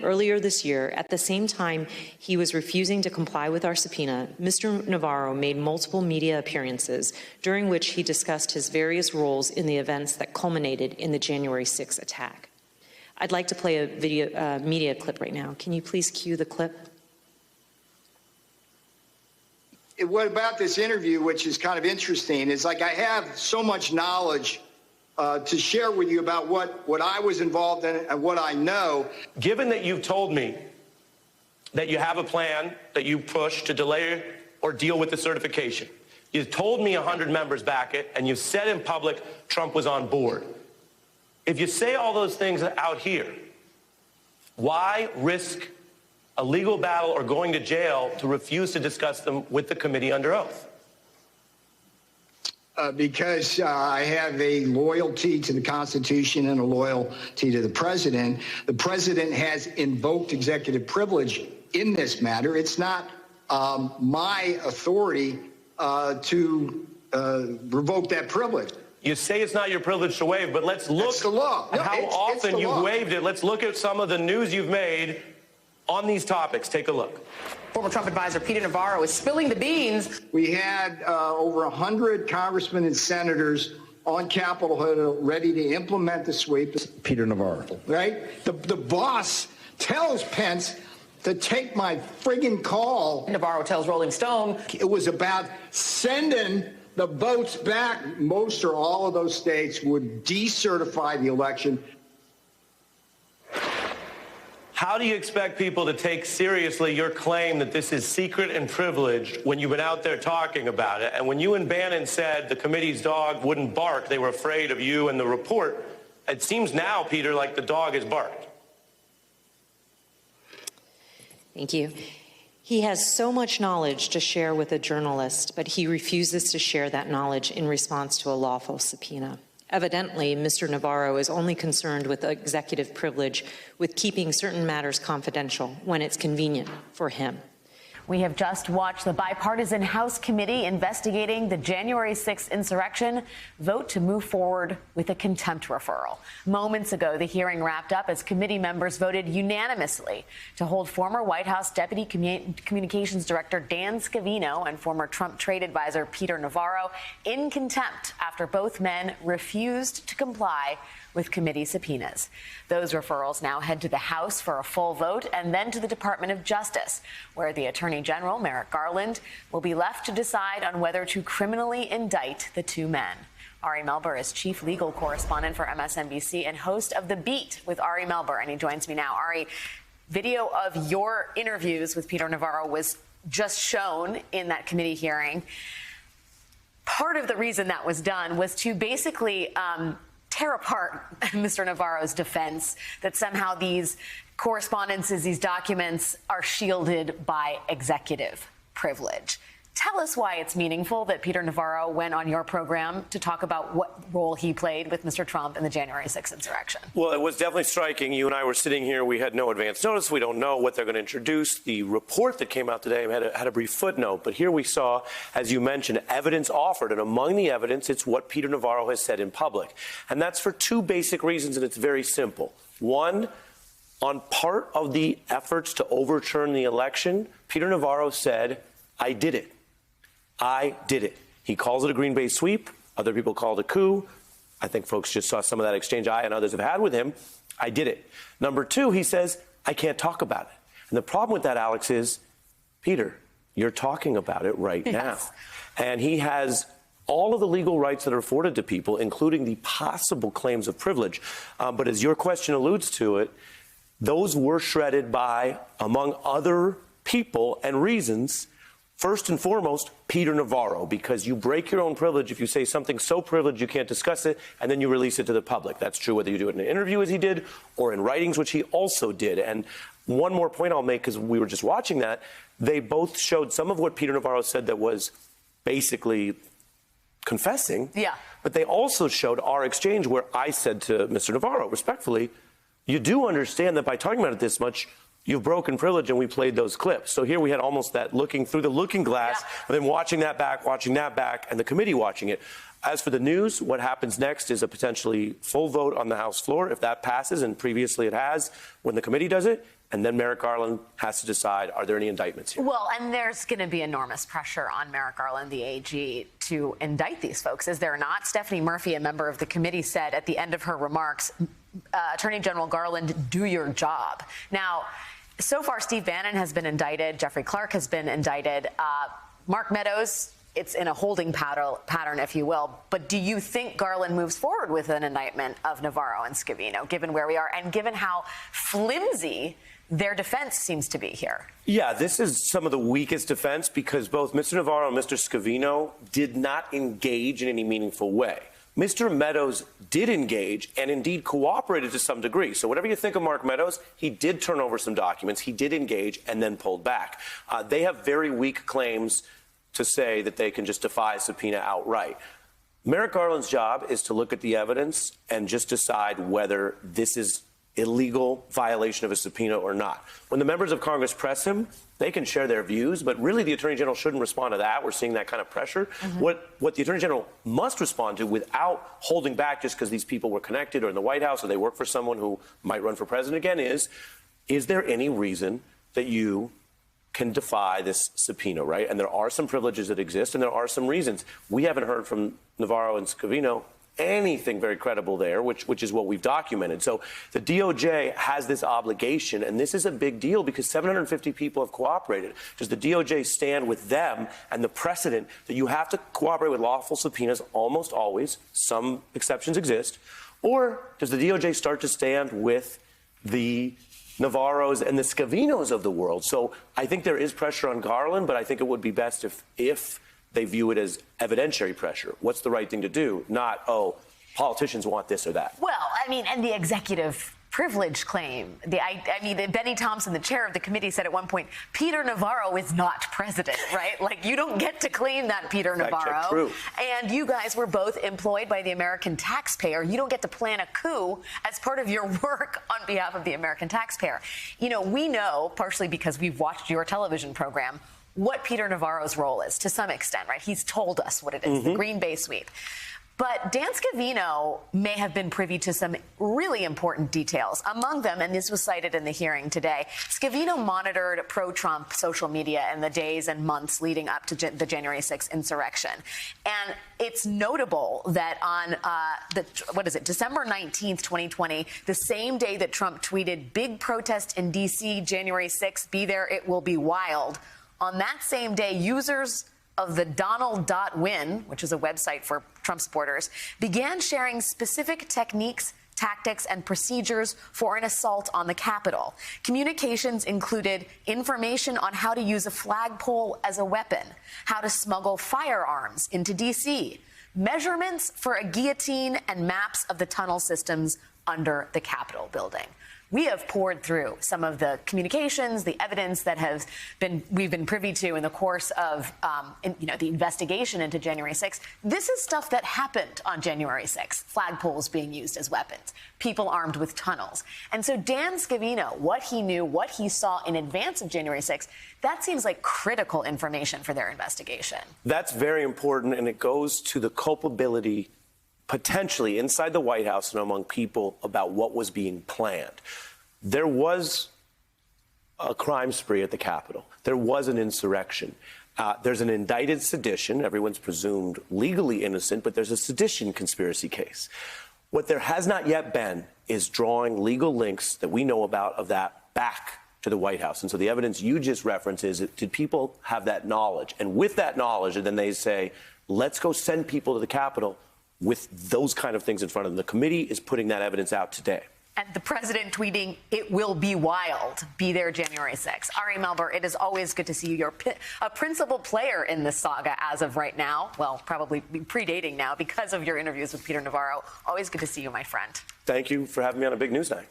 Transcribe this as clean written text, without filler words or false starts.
Earlier this year, at the same time he was refusing to comply with our subpoena, Mr. Navarro made multiple media appearances during which he discussed his various roles in the events that culminated in the January 6th attack. I'd like to play a media clip right now. Can you please cue the clip? What about this interview, which is kind of interesting, is like I have so much knowledge to share with you about what I was involved in and what I know. Given that you've told me that you have a plan that you push to delay or deal with the certification, you've told me 100 members back it, and you've said in public Trump was on board. If you say all those things out here, why risk a legal battle or going to jail to refuse to discuss them with the committee under oath? Because I have a loyalty to the Constitution and a loyalty to the president. The president has invoked executive privilege in this matter. It's not my authority to revoke that privilege. You say it's not your privilege to waive, but let's look the law. at how often you've waived it. Let's look at some of the news you've made on these topics. Take a look. Former Trump advisor Peter Navarro is spilling the beans. We had over 100 congressmen and senators on Capitol Hill ready to implement the sweep. Peter Navarro. Right? The boss tells Pence to take my friggin' call. Navarro tells Rolling Stone it was about sending the votes back. Most or all of those states would decertify the election. How do you expect people to take seriously your claim that this is secret and privileged when you've been out there talking about it? And when you and Bannon said the committee's dog wouldn't bark, they were afraid of you and the report, it seems now, Peter, like the dog has barked. Thank you. He has so much knowledge to share with a journalist, but he refuses to share that knowledge in response to a lawful subpoena. Evidently, Mr. Navarro is only concerned with executive privilege, with keeping certain matters confidential when it's convenient for him. We have just watched the bipartisan House committee investigating the January 6th insurrection vote to move forward with a contempt referral. Moments ago, the hearing wrapped up as committee members voted unanimously to hold former White House Deputy Communications Director Dan Scavino and former Trump trade advisor Peter Navarro in contempt after both men refused to comply with committee subpoenas. Those referrals now head to the House for a full vote and then to the Department of Justice, where the Attorney General, Merrick Garland, will be left to decide on whether to criminally indict the two men. Ari Melber is chief legal correspondent for MSNBC and host of The Beat with Ari Melber, and he joins me now. Ari, video of your interviews with Peter Navarro was just shown in that committee hearing. Part of the reason that was done was to basically tear apart Mr. Navarro's defense that somehow these correspondences, these documents are shielded by executive privilege. Tell us why it's meaningful that Peter Navarro went on your program to talk about what role he played with Mr. Trump in the January 6th insurrection. Well, it was definitely striking. You and I were sitting here. We had no advance notice. We don't know what they're going to introduce. The report that came out today had a brief footnote. But here we saw, as you mentioned, evidence offered. And among the evidence, it's what Peter Navarro has said in public. And that's for two basic reasons, and it's very simple. One, on part of the efforts to overturn the election, Peter Navarro said, I did it. I did it. He calls it a Green Bay sweep. Other people call it a coup. I think folks just saw some of that exchange I and others have had with him. I did it. Number two, he says, I can't talk about it. And the problem with that, Alex, is, Peter, you're talking about it right now. And he has all of the legal rights that are afforded to people, including the possible claims of privilege. But as your question alludes to it, those were shredded by, among other people and reasons, first and foremost, Peter Navarro, because you break your own privilege if you say something so privileged you can't discuss it, and then you release it to the public. That's true whether you do it in an interview, as he did, or in writings, which he also did. And one more point I'll make, because we were just watching that, they both showed some of what Peter Navarro said that was basically confessing. Yeah. But they also showed our exchange where I said to Mr. Navarro, respectfully, you do understand that by talking about it this much, you've broken privilege, and we played those clips. So here we had almost that looking through the looking glass, and then watching that back, and the committee watching it. As for the news, what happens next is a potentially full vote on the House floor. If that passes, and previously it has, when the committee does it, and then Merrick Garland has to decide, are there any indictments here? Well, and there's going to be enormous pressure on Merrick Garland, the AG, to indict these folks, is there not? Stephanie Murphy, a member of the committee, said at the end of her remarks, Attorney General Garland, do your job. Now, so far, Steve Bannon has been indicted. Jeffrey Clark has been indicted. Mark Meadows, it's in a holding pattern, if you will. But do you think Garland moves forward with an indictment of Navarro and Scavino, given where we are and given how flimsy their defense seems to be here? Yeah, this is some of the weakest defense because both Mr. Navarro and Mr. Scavino did not engage in any meaningful way. Mr. Meadows did engage and indeed cooperated to some degree. So whatever you think of Mark Meadows, he did turn over some documents, he did engage and then pulled back. They have very weak claims to say that they can just defy a subpoena outright. Merrick Garland's job is to look at the evidence and just decide whether this is illegal violation of a subpoena or not. When the members of Congress press him, they can share their views, but really the Attorney General shouldn't respond to that. We're seeing that kind of pressure. What the Attorney General must respond to without holding back just because these people were connected or in the White House or they work for someone who might run for president again is there any reason that you can defy this subpoena, right? And there are some privileges that exist and there are some reasons. We haven't heard from Navarro and Scavino anything very credible there, which is what we've documented. So the DOJ has this obligation, and this is a big deal because 750 people have cooperated. Does the DOJ stand with them and the precedent that you have to cooperate with lawful subpoenas almost always, some exceptions exist, or does the DOJ start to stand with the Navarros and the Scavinos of the world? So I think there is pressure on Garland, but I think it would be best if they view it as evidentiary pressure. What's the right thing to do? Not, oh, politicians want this or that. Well, I mean, and the executive privilege claim. Benny Thompson, the chair of the committee, said at one point, Peter Navarro is not president, right? Like, you don't get to claim that, Peter Navarro. True. And you guys were both employed by the American taxpayer. You don't get to plan a coup as part of your work on behalf of the American taxpayer. You know, we know, partially because we've watched your television program, what Peter Navarro's role is to some extent, right? He's told us what it is, the Green Bay sweep. But Dan Scavino may have been privy to some really important details. Among them, and this was cited in the hearing today, Scavino monitored pro-Trump social media in the days and months leading up to the January 6th insurrection. And it's notable that on, December 19th, 2020, the same day that Trump tweeted, big protest in D.C., January 6th, be there, it will be wild. On that same day, users of the Donald.win, which is a website for Trump supporters, began sharing specific techniques, tactics, and procedures for an assault on the Capitol. Communications included information on how to use a flagpole as a weapon, how to smuggle firearms into D.C., measurements for a guillotine, and maps of the tunnel systems under the Capitol building. We have poured through some of the communications, the evidence that we've been privy to in the course of the investigation into January 6th. This is stuff that happened on January 6th, flagpoles being used as weapons, people armed with tunnels. And so Dan Scavino, what he knew, what he saw in advance of January 6th, that seems like critical information for their investigation. That's very important, and it goes to the culpability potentially inside the White House and among people about what was being planned. There was a crime spree at the Capitol. There was an insurrection. There's an indicted sedition. Everyone's presumed legally innocent, but there's a sedition conspiracy case. What there has not yet been is drawing legal links that we know about of that back to the White House. And so the evidence you just referenced is, did people have that knowledge? And with that knowledge, and then they say, let's go send people to the Capitol with those kind of things in front of them. The committee is putting that evidence out today. And the president tweeting, it will be wild, be there January 6th. Ari Melber, it is always good to see you. You're a principal player in this saga as of right now. Well, probably predating now because of your interviews with Peter Navarro. Always good to see you, my friend. Thank you for having me on a big news night.